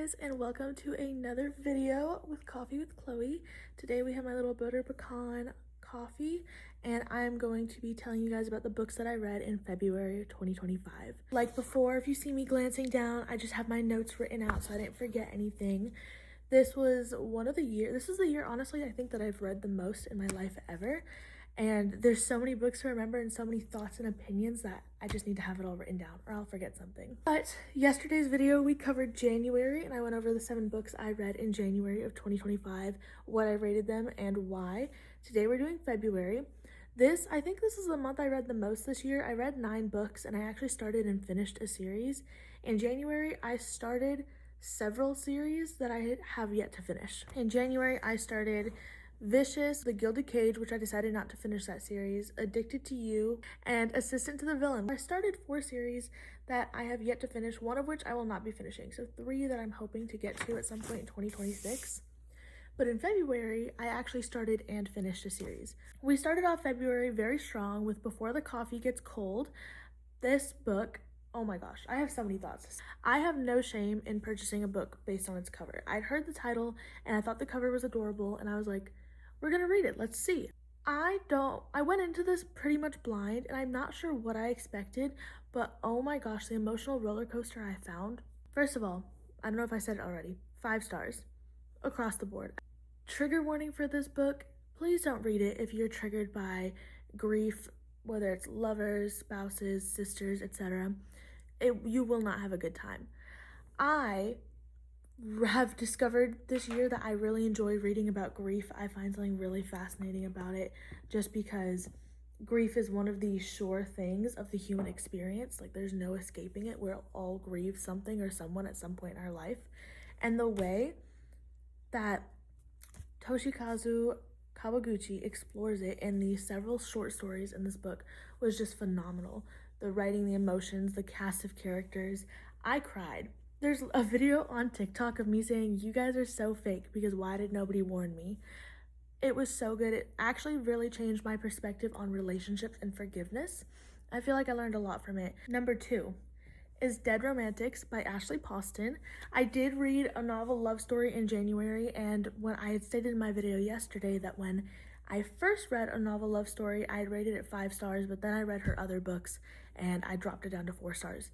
guys, and welcome to another video with Coffee with Chloe. Today we have my little butter pecan coffee, and I'm going to be telling you guys about the books that I read in February of 2025. Like before, if you see me glancing down, I just have my notes written out so I didn't forget anything. This is the year, honestly, I think that I've read the most in my life ever. And there's so many books to remember and so many thoughts and opinions that I just need to have it all written down or I'll forget something. But yesterday's video, we covered January and I went over the 7 books I read in January of 2025, what I rated them and why. Today we're doing February. I think this is the month I read the most this year. I read 9 books and I actually started and finished a series. In January, I started several series that I have yet to finish. In January, I started Vicious, The Gilded Cage, which I decided not to finish that series, Addicted to You, and Assistant to the Villain. I started 4 series that I have yet to finish, one of which I will not be finishing, so 3 that I'm hoping to get to at some point in 2026. But in February, I actually started and finished a series. We started off February very strong with Before the Coffee Gets Cold. This book, oh my gosh, I have so many thoughts. I have no shame in purchasing a book based on its cover. I'd heard the title and I thought the cover was adorable and I was like, we're gonna read it, let's see. I went into this pretty much blind and I'm not sure what I expected, but oh my gosh, the emotional roller coaster I found. First of all, I don't know if I said it already, 5 stars across the board. Trigger warning for this book, please don't read it if you're triggered by grief, whether it's lovers, spouses, sisters, etc. You will not have a good time. I have discovered this year that I really enjoy reading about grief. I find something really fascinating about it just because grief is one of the sure things of the human experience. Like there's no escaping it. We'll all grieve something or someone at some point in our life. And the way that Toshikazu Kawaguchi explores it in the several short stories in this book was just phenomenal. The writing, the emotions, the cast of characters. I cried. There's a video on TikTok of me saying, you guys are so fake because why did nobody warn me? It was so good. It actually really changed my perspective on relationships and forgiveness. I feel like I learned a lot from it. Number 2 is Dead Romantics by Ashley Poston. I did read a novel love story in January, and when I had stated in my video yesterday that when I first read a novel love story, I had rated it 5 stars, but then I read her other books and I dropped it down to 4 stars.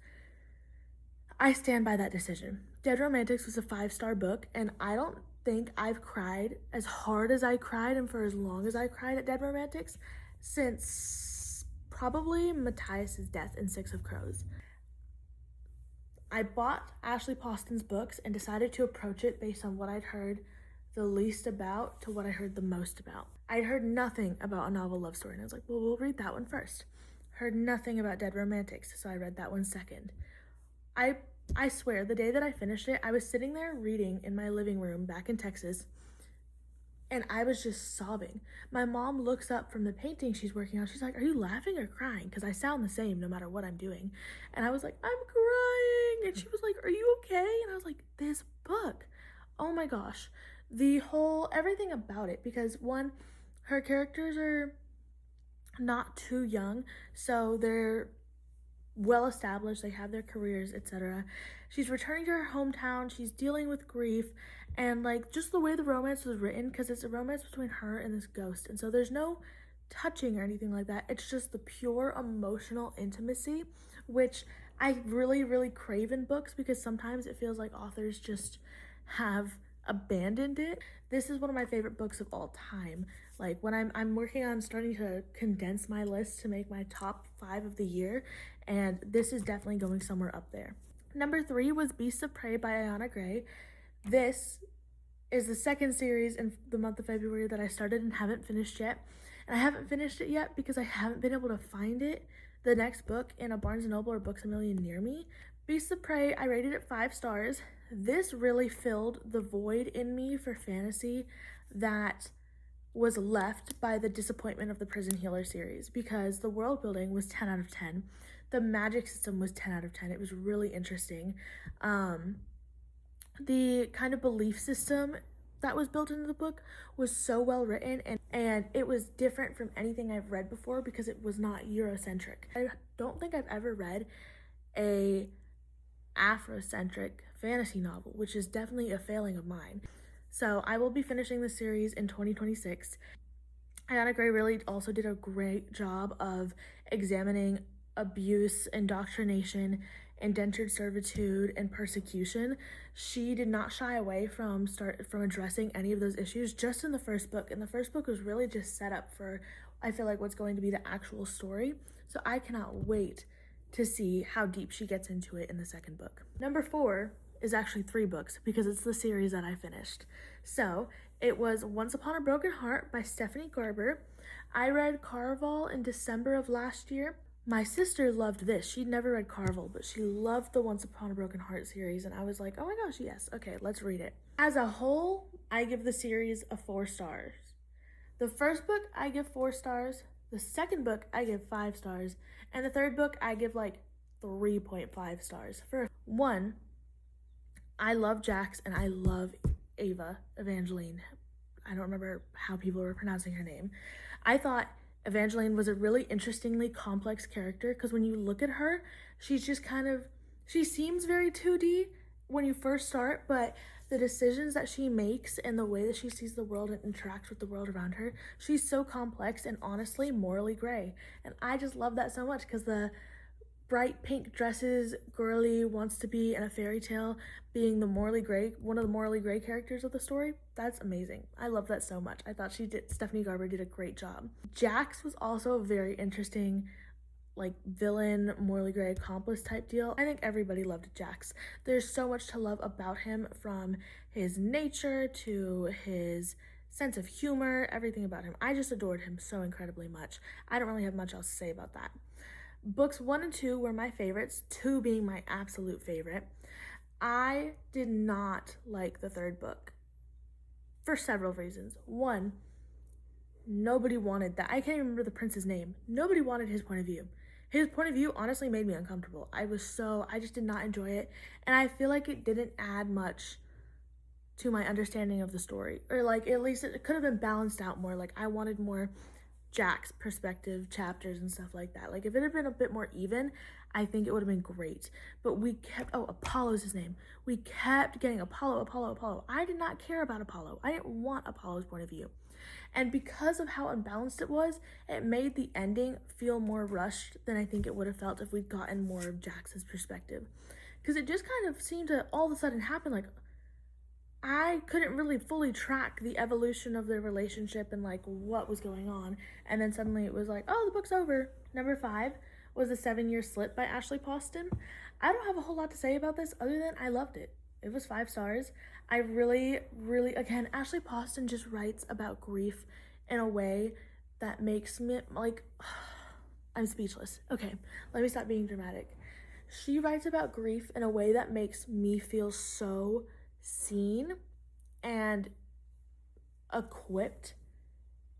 I stand by that decision. Dead Romantics was a 5-star book, and I don't think I've cried as hard as I cried and for as long as I cried at Dead Romantics since probably Matthias's death in 6 of Crows. I bought Ashley Poston's books and decided to approach it based on what I'd heard the least about to what I heard the most about. I'd heard nothing about a novel love story, and I was like, well, we'll read that one first. Heard nothing about Dead Romantics, so I read that one second. I swear, the day that I finished it, I was sitting there reading in my living room back in Texas, and I was just sobbing. My mom looks up from the painting she's working on. She's like, are you laughing or crying? Because I sound the same no matter what I'm doing. And I was like, I'm crying. And she was like, are you okay? And I was like, this book. Oh my gosh. Everything about it. Because one, her characters are not too young. So they're well established, they have their careers, etc. She's returning to her hometown, she's dealing with grief, and like just the way the romance was written, because it's a romance between her and this ghost, and so there's no touching or anything like that. It's just the pure emotional intimacy, which I really, really crave in books because sometimes it feels like authors just have abandoned it. This is one of my favorite books of all time. Like when I'm working on starting to condense my list to make my top 5 of the year, and this is definitely going somewhere up there. Number 3 was Beasts of Prey by Ayana Gray. This is the 2nd series in the month of February that I started and haven't finished yet. And I haven't finished it yet because I haven't been able to find the next book in a Barnes & Noble or Books A Million near me. Beasts of Prey, I rated it 5 stars. This really filled the void in me for fantasy that was left by the disappointment of the Prison Healer series, because the world building was 10 out of 10. The magic system was 10 out of 10. It was really interesting. The kind of belief system that was built into the book was so well written, and it was different from anything I've read before because it was not Eurocentric. I don't think I've ever read a Afrocentric fantasy novel, which is definitely a failing of mine. So I will be finishing the series in 2026. Anna Gray really also did a great job of examining abuse, indoctrination, indentured servitude, and persecution. She did not shy away from addressing any of those issues just in the first book. And the first book was really just set up for, I feel like, what's going to be the actual story. So I cannot wait to see how deep she gets into it in the second book. Number 4 is actually 3 books because it's the series that I finished. So it was Once Upon a Broken Heart by Stephanie Garber. I read Caraval in December of last year. My sister loved this. She'd never read Caraval, but she loved the Once Upon a Broken Heart series, and I was like, oh my gosh, yes, okay, let's read it. As a whole, I give the series a 4 stars. The first book, I give 4 stars. The second book, I give 5 stars. And the third book, I give like 3.5 stars. For 1, I love Jax and I love Ava Evangeline. I don't remember how people were pronouncing her name. I thought Evangeline was a really interestingly complex character because when you look at her, she's just she seems very 2D when you first start, but the decisions that she makes and the way that she sees the world and interacts with the world around her, she's so complex and honestly morally gray. And I just love that so much because the bright pink dresses girly wants to be in a fairy tale being one of the morally gray characters of the story, that's amazing. I love that so much. I thought Stephanie Garber did a great job. Jax was also a very interesting like villain, morally gray accomplice type deal. I think everybody loved Jax. There's so much to love about him, from his nature to his sense of humor, everything about him. I just adored him so incredibly much. I don't really have much else to say about that. Books 1 and 2 were my favorites, 2 being my absolute favorite. I did not like the third book for several reasons. 1, nobody wanted that. I can't even remember the prince's name. Nobody wanted his point of view. His point of view honestly made me uncomfortable. I just did not enjoy it. And I feel like it didn't add much to my understanding of the story. Or like, at least it could have been balanced out more. Like, I wanted more Jack's perspective chapters and stuff like that. Like, if it had been a bit more even, I think it would have been great. But we kept, Apollo's his name. We kept getting Apollo. I did not care about Apollo. I didn't want Apollo's point of view. And because of how unbalanced it was, it made the ending feel more rushed than I think it would have felt if we'd gotten more of Jax's perspective. Because it just kind of seemed to all of a sudden happen. Like, I couldn't really fully track the evolution of their relationship and like what was going on. And then suddenly it was like, oh, the book's over. Number 5 was The 7-Year Slip by Ashley Poston. I don't have a whole lot to say about this other than I loved it. It was 5 stars. I really, again, Ashley Poston just writes about grief in a way that makes me, like, I'm speechless. Okay, let me stop being dramatic. She writes about grief in a way that makes me feel so seen and equipped,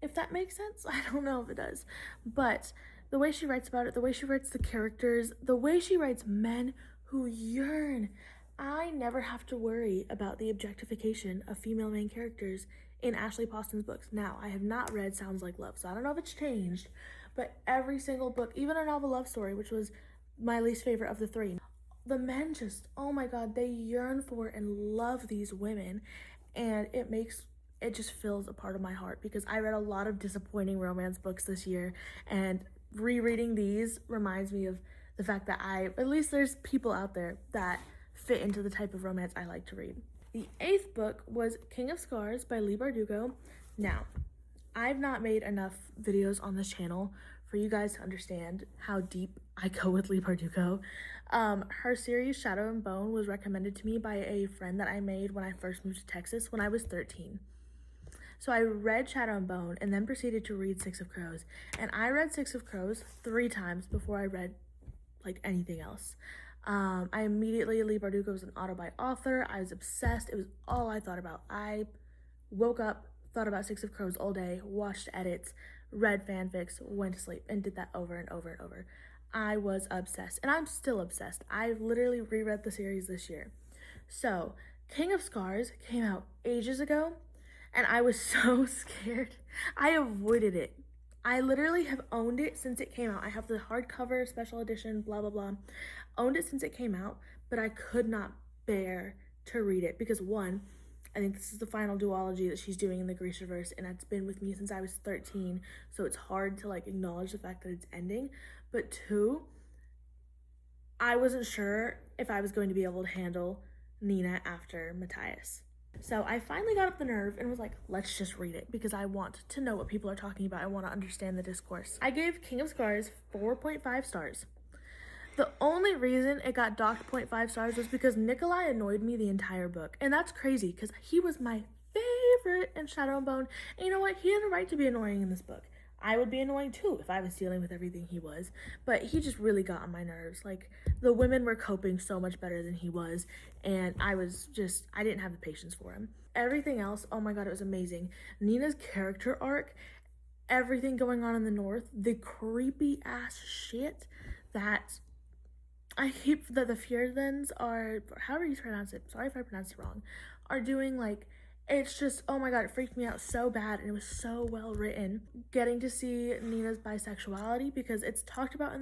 if that makes sense. I don't know if it does. But the way she writes about it, the way she writes the characters, the way she writes men who yearn. I never have to worry about the objectification of female main characters in Ashley Poston's books. Now, I have not read Sounds Like Love, so I don't know if it's changed, but every single book, even A Novel Love Story, which was my least favorite of the 3, the men just, oh my god, they yearn for and love these women, and it just fills a part of my heart, because I read a lot of disappointing romance books this year, and rereading these reminds me of the fact that at least there's people out there that fit into the type of romance I like to read. The 8th book was King of Scars by Leigh Bardugo. Now, I've not made enough videos on this channel for you guys to understand how deep I go with Leigh Bardugo. Her series Shadow and Bone was recommended to me by a friend that I made when I first moved to Texas when I was 13. So I read Shadow and Bone and then proceeded to read Six of Crows. And I read Six of Crows 3 times before I read like anything else. Leigh Bardugo was an auto-buy author. I was obsessed. It was all I thought about. I woke up, thought about Six of Crows all day, watched edits, read fanfics, went to sleep, and did that over and over and over. I was obsessed, and I'm still obsessed. I've literally reread the series this year. So, King of Scars came out ages ago, and I was so scared. I avoided it. I literally have owned it since it came out. I have the hardcover special edition, blah, blah, blah. Owned it since it came out, but I could not bear to read it because one, I think this is the final duology that she's doing in the Grishaverse, and it's been with me since I was 13, so it's hard to like acknowledge the fact that it's ending. But two, I wasn't sure if I was going to be able to handle Nina after Matthias. So I finally got up the nerve and was like, let's just read it because I want to know what people are talking about. I want to understand the discourse. I gave King of Scars 4.5 stars. The only reason it got docked 0.5 stars was because Nikolai annoyed me the entire book. And that's crazy because he was my favorite in Shadow and Bone. And you know what? He had a right to be annoying in this book. I would be annoying too if I was dealing with everything he was. But he just really got on my nerves. Like, the women were coping so much better than he was. And I didn't have the patience for him. Everything else, oh my god, it was amazing. Nina's character arc, everything going on in the north, the creepy ass shit that the Fjordlands are, however you pronounce it, sorry if I pronounced it wrong, are doing. Like, it's just, oh my god, it freaked me out so bad, and it was so well written. Getting to see Nina's bisexuality, because it's talked about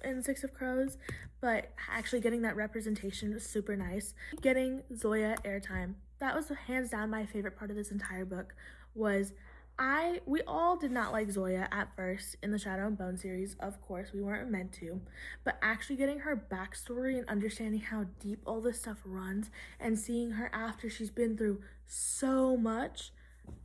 in Six of Crows, but actually getting that representation was super nice. Getting Zoya airtime, that was hands down my favorite part of this entire book. We all did not like Zoya at first in the Shadow and Bone series, of course, we weren't meant to, but actually getting her backstory and understanding how deep all this stuff runs and seeing her after she's been through so much,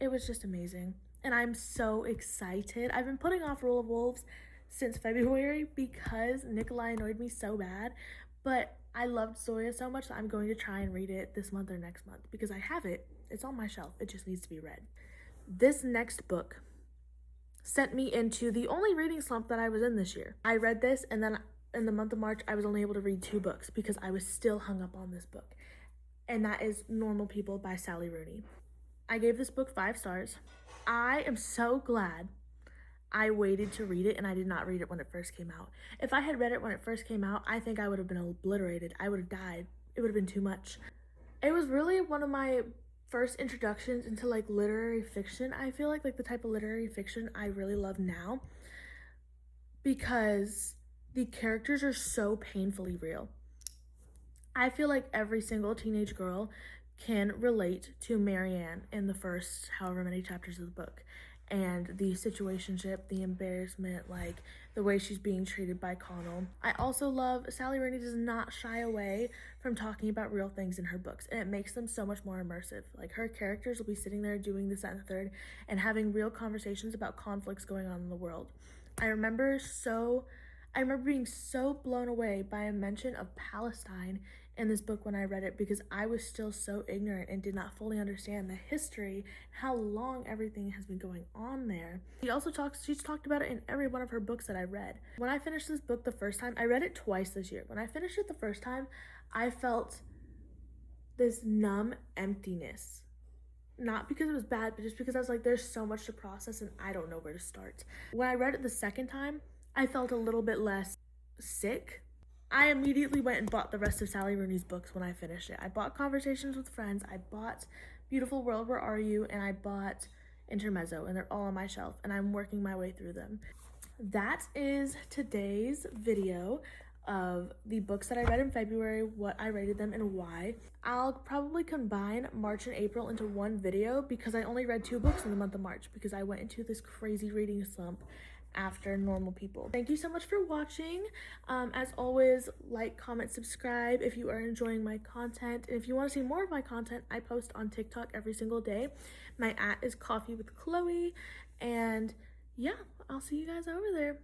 it was just amazing. And I'm so excited. I've been putting off Rule of Wolves since February because Nikolai annoyed me so bad, but I loved Zoya so much that I'm going to try and read it this month or next month because I have it. It's on my shelf. It just needs to be read. This next book sent me into the only reading slump that I was in this year. I read this, and then in the month of March, I was only able to read 2 books because I was still hung up on this book. And that is Normal People by Sally Rooney. I gave this book 5 stars. I am so glad I waited to read it and I did not read it when it first came out. If I had read it when it first came out, I think I would have been obliterated. I would have died. It would have been too much. It was really one of my first introductions into like literary fiction. I feel like the type of literary fiction I really love now because the characters are so painfully real. I feel like every single teenage girl can relate to Marianne in the first however many chapters of the book, and the situationship, the embarrassment, like the way she's being treated by Connell. I also love Sally Rooney does not shy away from talking about real things in her books, and it makes them so much more immersive. Like, her characters will be sitting there doing this, that, and the third, and having real conversations about conflicts going on in the world. I remember being so blown away by a mention of Palestine in this book when I read it because I was still so ignorant and did not fully understand the history, how long everything has been going on there. She's talked about it in every one of her books that I read. When I finished this book the first time, I read it twice this year. When I finished it the first time, I felt this numb emptiness. Not because it was bad, but just because I was like, there's so much to process and I don't know where to start. When I read it the second time, I felt a little bit less sick. I immediately went and bought the rest of Sally Rooney's books when I finished it. I bought Conversations with Friends, I bought Beautiful World, Where Are You, and I bought Intermezzo, and they're all on my shelf, and I'm working my way through them. That is today's video of the books that I read in February, what I rated them, and why. I'll probably combine March and April into one video because I only read 2 books in the month of March because I went into this crazy reading slump after Normal People. Thank you so much for watching. As always, like, comment, subscribe if you are enjoying my content. And if you want to see more of my content, I post on TikTok every single day. My @ is Coffee with Chloe. And yeah, I'll see you guys over there.